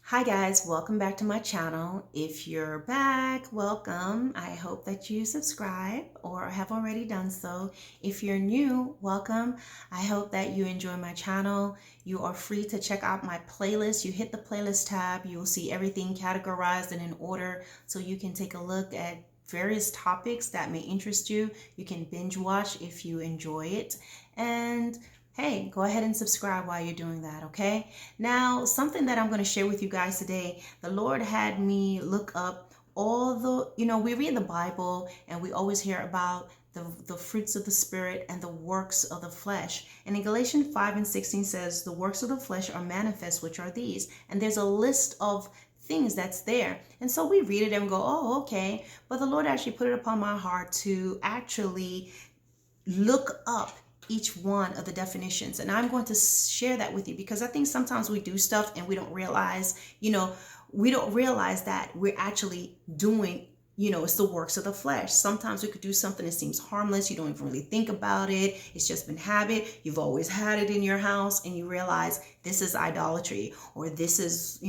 Hi guys, welcome back to my channel. If you're back, welcome. I hope that you subscribe or have already done so. If you're new, welcome. I hope that you enjoy my channel. You are free to check out my playlist. You hit the playlist tab, you'll see everything categorized and in order so you can take a look at various topics that may interest you. You can binge watch if you enjoy it. And hey, go ahead and subscribe while you're doing that, okay? Now, something that I'm going to share with you guys today, the Lord had me look up all we read the Bible and we always hear about the fruits of the Spirit and the works of the flesh. And in Galatians 5:16 says, the works of the flesh are manifest, which are these. And there's a list of things that's there. And so we read it and go, oh, okay. But the Lord actually put it upon my heart to actually look up each one of the definitions, and I'm going to share that with you because I think sometimes we do stuff and we don't realize that we're actually doing, it's the works of the flesh. Sometimes we could do something that seems harmless, you don't even really think about it, it's just been habit, you've always had it in your house, and you realize this is idolatry or this is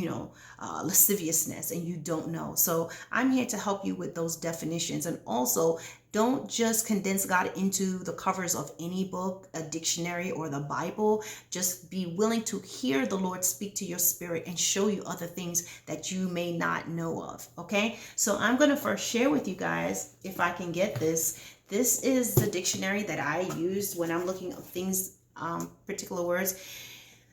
lasciviousness, and you don't know. So I'm here to help you with those definitions. And also, don't just condense God into the covers of any book, a dictionary, or the Bible. Just be willing to hear the Lord speak to your spirit and show you other things that you may not know of, okay? So I'm going to first share with you guys, if I can get this. This is the dictionary that I use when I'm looking up things, particular words.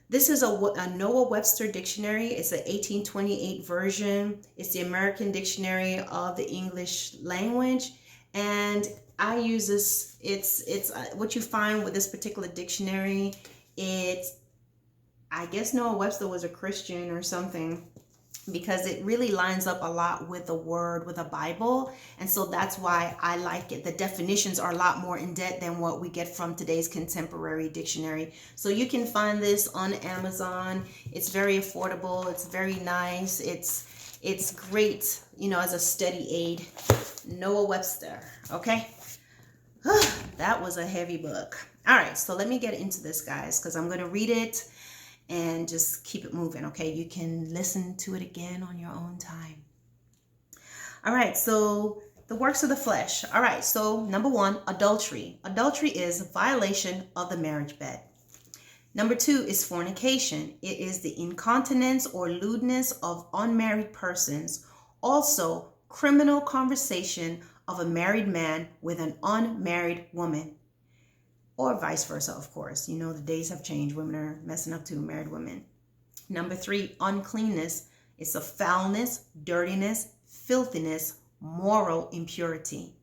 This is a Noah Webster dictionary. It's an 1828 version. It's the American Dictionary of the English Language. And I use this, it's what you find with this particular dictionary. I guess Noah Webster was a Christian or something, because it really lines up a lot with the word, with the Bible. And so that's why I like it. The definitions are a lot more in depth than what we get from today's contemporary dictionary. So you can find this on Amazon. It's very affordable. It's very nice. It's great, as a study aid. Noah Webster, okay? That was a heavy book. All right, so let me get into this, guys, because I'm going to read it and just keep it moving, okay? You can listen to it again on your own time. All right, so the works of the flesh. All right, so number one, adultery. Adultery is violation of the marriage bed. Number two is fornication. It is the incontinence or lewdness of unmarried persons. Also, criminal conversation of a married man with an unmarried woman, or vice versa, of course. The days have changed. Women are messing up too, married women. Number three, uncleanness. It's a foulness, dirtiness, filthiness, moral impurity.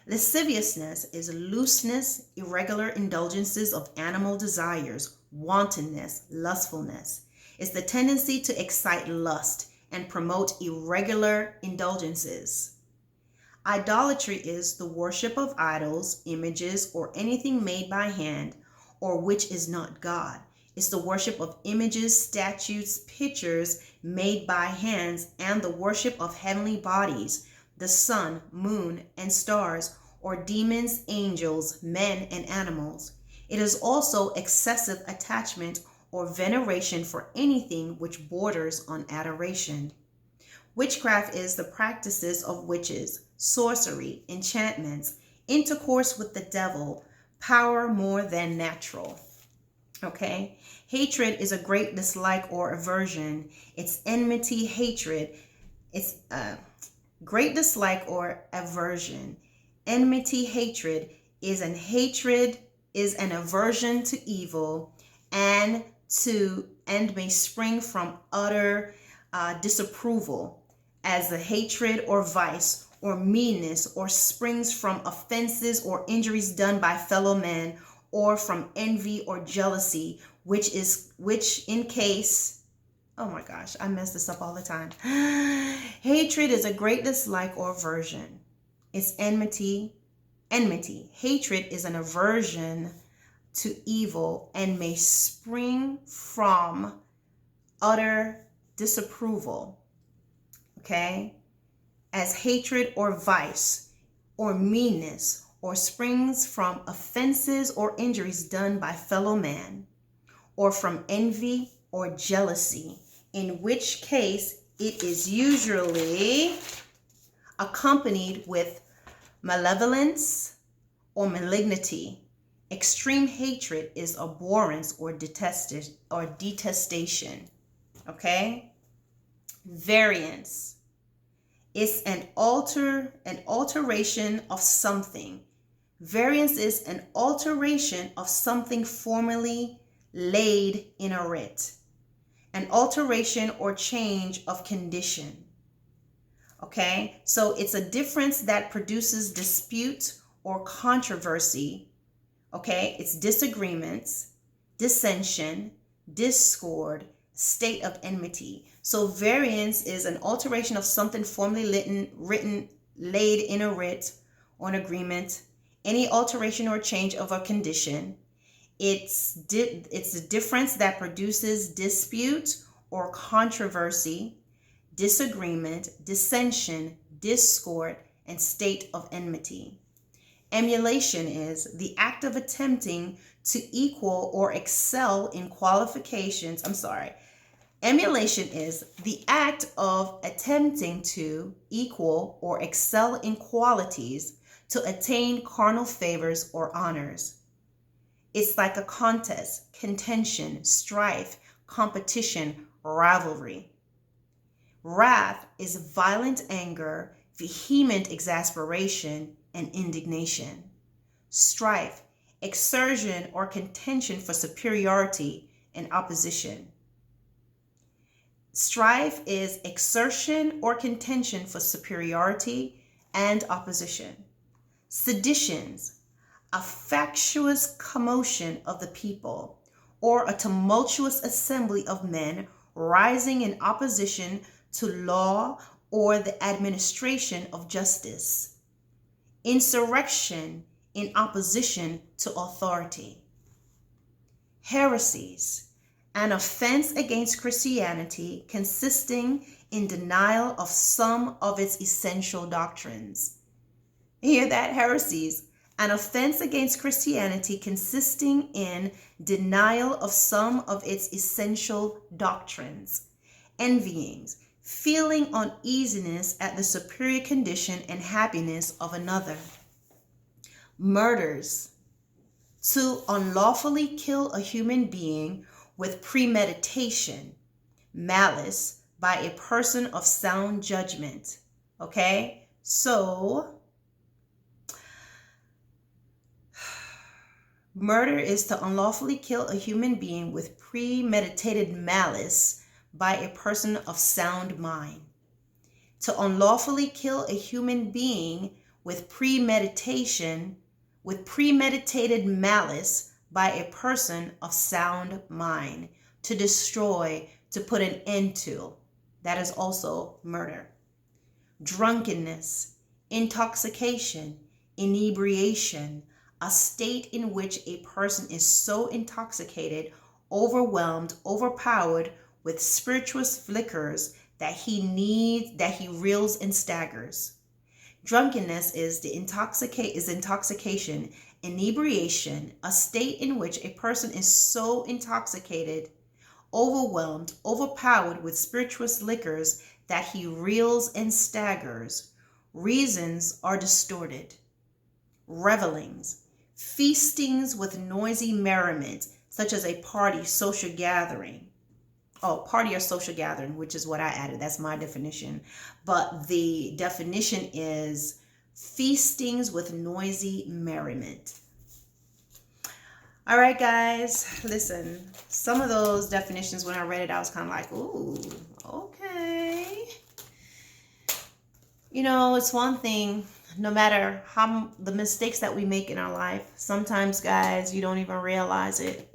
Lasciviousness is looseness, irregular indulgences of animal desires, wantonness, lustfulness. It's the tendency to excite lust and promote irregular indulgences. Idolatry is the worship of idols, images, or anything made by hand, or which is not God. It's the worship of images, statues, pictures made by hands, and the worship of heavenly bodies, the sun, moon, and stars, or demons, angels, men, and animals. It is also excessive attachment or veneration for anything which borders on adoration. Witchcraft is the practices of witches, sorcery, enchantments, intercourse with the devil, power more than natural. Okay? Hatred is a great dislike or aversion. It's enmity, hatred. It's great dislike or aversion. Enmity, hatred is an aversion to evil and may spring from utter disapproval, as a hatred or vice or meanness, or springs from offenses or injuries done by fellow men, or from envy or jealousy, which in case, oh my gosh, I mess this up all the time. Hatred is a great dislike or aversion. It's enmity. Hatred is an aversion to evil and may spring from utter disapproval, okay? As hatred or vice or meanness, or springs from offenses or injuries done by fellow man, or from envy or jealousy, in which case it is usually accompanied with malevolence or malignity. Extreme hatred is abhorrence or detestation. Okay? Variance is an alteration of something. Variance is an alteration of something formerly laid in a writ. An alteration or change of condition. Okay, so it's a difference that produces dispute or controversy. Okay, it's disagreements, dissension, discord, state of enmity. So variance is an alteration of something formerly laid in a writ or an agreement. Any alteration or change of a condition. It's a difference that produces dispute or controversy, disagreement, dissension, discord, and state of enmity. Emulation is the act of attempting to equal or excel in qualifications. Emulation is the act of attempting to equal or excel in qualities to attain carnal favors or honors. It's like a contest, contention, strife, competition, rivalry. Wrath is violent anger, vehement exasperation, and indignation. Strife, exertion or contention for superiority and opposition. Strife is exertion or contention for superiority and opposition. Seditions, a factious commotion of the people, or a tumultuous assembly of men rising in opposition to law or the administration of justice. Insurrection in opposition to authority. Heresies, an offense against Christianity consisting in denial of some of its essential doctrines. Hear that? Heresies, an offense against Christianity consisting in denial of some of its essential doctrines. Envyings, feeling uneasiness at the superior condition and happiness of another. Murders, to unlawfully kill a human being with premeditation, malice by a person of sound judgment. Okay? So, murder is to unlawfully kill a human being with premeditated malice by a person of sound mind. To unlawfully kill a human being with premeditated malice by a person of sound mind. To destroy, to put an end to. That is also murder. Drunkenness, intoxication, inebriation, a state in which a person is so intoxicated, overwhelmed, overpowered with spirituous liquors that he reels and staggers. Drunkenness is intoxication, inebriation, a state in which a person is so intoxicated, overwhelmed, overpowered with spirituous liquors that he reels and staggers. Reasons are distorted. Revelings, feastings with noisy merriment, such as a party, social gathering. Party or social gathering, which is what I added. That's my definition. But the definition is feastings with noisy merriment. All right, guys, listen. Some of those definitions, when I read it, I was kind of like, ooh, okay. You know, it's one thing, no matter how the mistakes that we make in our life, sometimes, guys, you don't even realize it.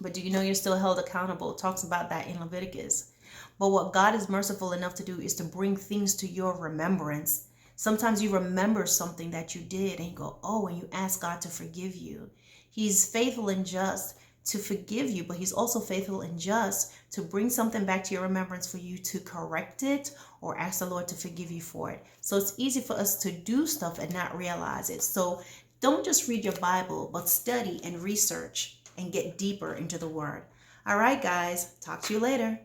But do you know you're still held accountable? It talks about that in Leviticus. But what God is merciful enough to do is to bring things to your remembrance. Sometimes you remember something that you did and you go, oh, and you ask God to forgive you. He's faithful and just to forgive you, but he's also faithful and just to bring something back to your remembrance for you to correct it or ask the Lord to forgive you for it. So it's easy for us to do stuff and not realize it. So don't just read your Bible, but study and research and get deeper into the word. All right, guys, talk to you later.